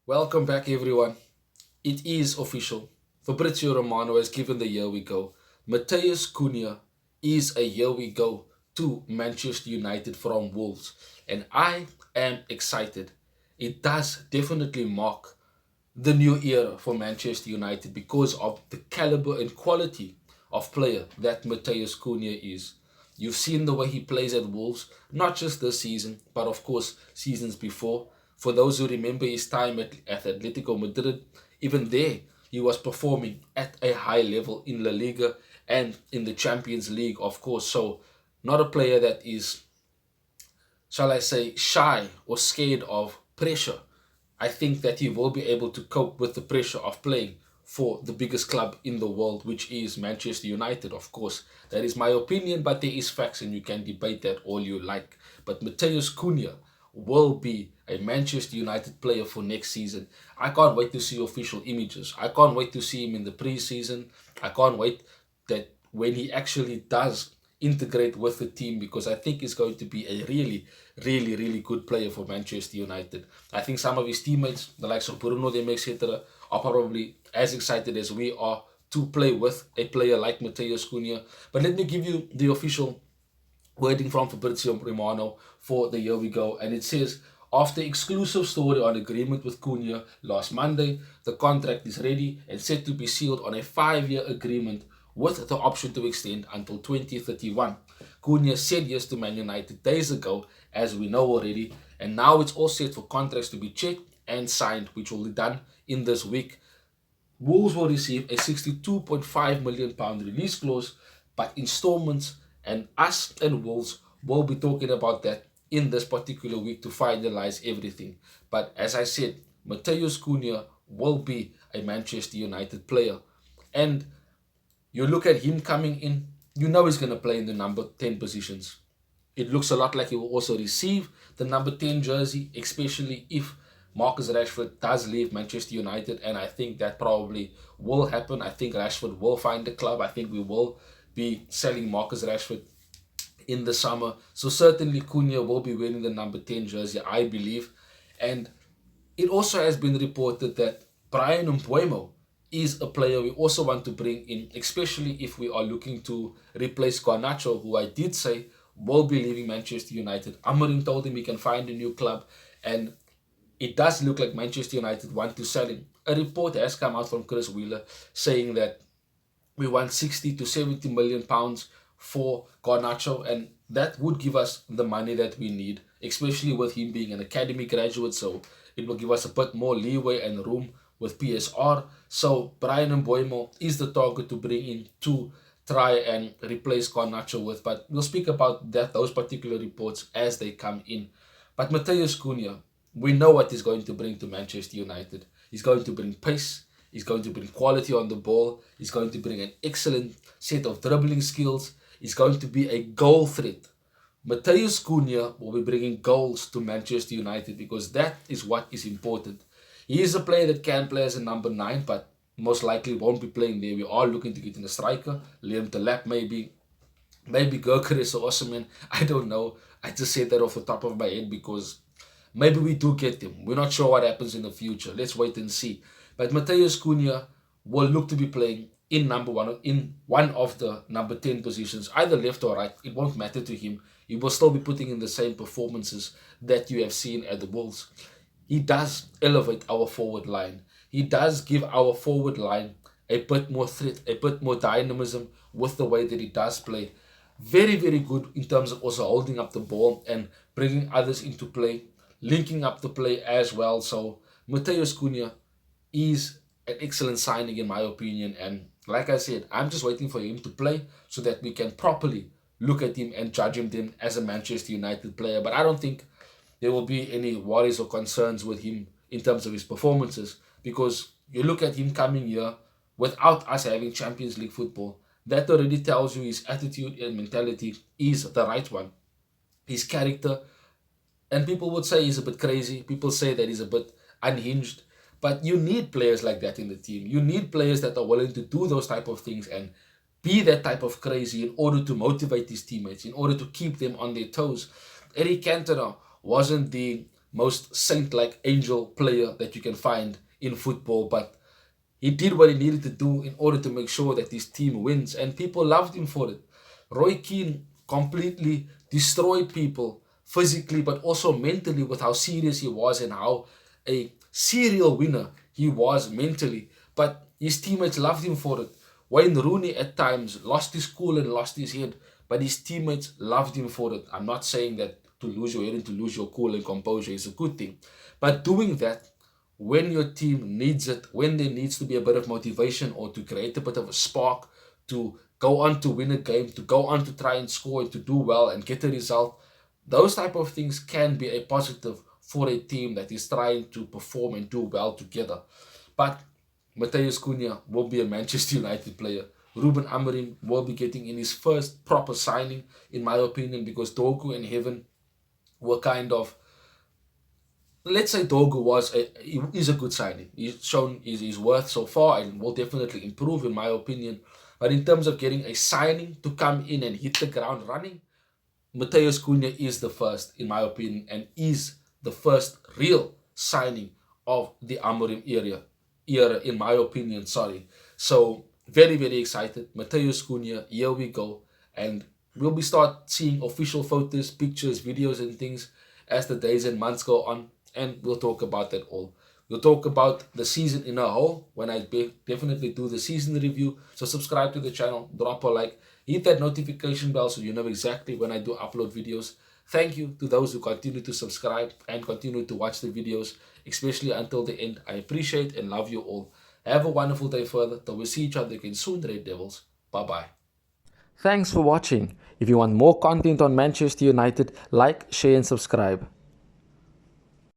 Welcome back, everyone. It is official. Fabrizio Romano has given the "here we go." Mateus Cunha is a "here we go" to Manchester United from Wolves, and I am excited. It does definitely mark the new era for Manchester United because of the caliber and quality of player that Mateus Cunha is. You've seen the way he plays at Wolves, not just this season, but of course seasons before. For those who remember his time at Atletico Madrid, even there he was performing at a high level in La Liga and in the Champions League, of course. So, not a player that is, shall I say, shy or scared of pressure. I think that he will be able to cope with the pressure of playing for the biggest club in the world, which is Manchester United. Of course, that is my opinion, but there is facts and you can debate that all you like. But Mateus Cunha will be a Manchester United player for next season. I can't wait to see official images. I can't wait to see him in the preseason. I can't wait that when he actually does integrate with the team, because I think he's going to be a really good player for Manchester United. I think some of his teammates, the likes of Bruno, them, etc., are probably as excited as we are to play with a player like Mateus Cunha. But let me give you the official wording from Fabrizio Romano for the "here we go," and it says, after exclusive story on agreement with Cunha last Monday, the contract is ready and set to be sealed on a 5-year agreement with the option to extend until 2031. Cunha said yes to Man United days ago, as we know already, and now it's all set for contracts to be checked and signed, which will be done in this week. Wolves will receive a £62.5 million release clause, but installments, and us and Wolves will be talking about that in this particular week to finalize everything. But as I said, Mateus Cunha will be a Manchester United player. And you look at him coming in, you know he's going to play in the number 10 positions. It looks a lot like he will also receive the number 10 jersey, especially if Marcus Rashford does leave Manchester United, and I think that probably will happen. I think Rashford will find a club. I think we will be selling Marcus Rashford in the summer. So certainly Cunha will be wearing the number 10 jersey, I believe. And it also has been reported that Brian Mbuemo is a player we also want to bring in, especially if we are looking to replace Garnacho, who I did say will be leaving Manchester United. Amorim told him he can find a new club, and it does look like Manchester United want to sell him. A report has come out from Chris Wheeler saying that we want 60 to 70 million pounds for Garnacho, and that would give us the money that we need, especially with him being an academy graduate. So it will give us a bit more leeway and room with PSR. So Brian Mbuemo is the target to bring in to try and replace Garnacho with. But we'll speak about those particular reports as they come in. But Mateus Cunha, we know what he's going to bring to Manchester United. He's going to bring pace. He's going to bring quality on the ball. He's going to bring an excellent set of dribbling skills. He's going to be a goal threat. Mateus Cunha will be bringing goals to Manchester United because that is what is important. He is a player that can play as a number 9, but most likely won't be playing there. We are looking to get in a striker. Liam Delap maybe Gyökeres or Osimhen. I don't know. I just said that off the top of my head because maybe we do get him. We're not sure what happens in the future. Let's wait and see. But Mateus Cunha will look to be playing in one of the number 10 positions, either left or right. It won't matter to him. He will still be putting in the same performances that you have seen at the Wolves. He does elevate our forward line. He does give our forward line a bit more threat, a bit more dynamism with the way that he does play. Very good in terms of also holding up the ball and bringing others into play, linking up the play as well. So Mateus Cunha is an excellent signing in my opinion, and like I said, I'm just waiting for him to play so that we can properly look at him and judge him then as a Manchester United player. But I don't think there will be any worries or concerns with him in terms of his performances, because you look at him coming here without us having Champions League football. That already tells you his attitude and mentality is the right one. His character, and people would say he's a bit crazy. People say that he's a bit unhinged. But you need players like that in the team. You need players that are willing to do those type of things and be that type of crazy in order to motivate his teammates, in order to keep them on their toes. Eric Cantona wasn't the most saint-like angel player that you can find in football, but he did what he needed to do in order to make sure that his team wins, and people loved him for it. Roy Keane completely destroyed people physically, but also mentally, with how serious he was and how a serial winner he was mentally. But his teammates loved him for it. Wayne Rooney at times lost his cool and lost his head, but his teammates loved him for it. I'm not saying that to lose your head and to lose your cool and composure is a good thing, but doing that when your team needs it, when there needs to be a bit of motivation or to create a bit of a spark to go on to win a game, to go on to try and score and to do well and get a result, those type of things can be a positive for a team that is trying to perform and do well together. But Matheus Cunha will be a Manchester United player. Ruben Amorim will be getting in his first proper signing, in my opinion, because Doku and Heaven were kind of, let's say Dogu is a good signing. He's shown his worth so far and will definitely improve in my opinion. But in terms of getting a signing to come in and hit the ground running, Matheus Cunha is the first, in my opinion, and is the first real signing of the Amorim era, in my opinion. Sorry. So very, very excited. Matheus Cunha, here we go. And we'll be start seeing official photos, pictures, videos, and things as the days and months go on. And we'll talk about that all. We'll talk about the season in a whole when I definitely do the season review. So subscribe to the channel, drop a like, hit that notification bell so you know exactly when I do upload videos. Thank you to those who continue to subscribe and continue to watch the videos, especially until the end. I appreciate and love you all. Have a wonderful day further. Till we see each other again soon, Red Devils. Bye-bye. Thanks for watching. If you want more content on Manchester United, like, share and subscribe.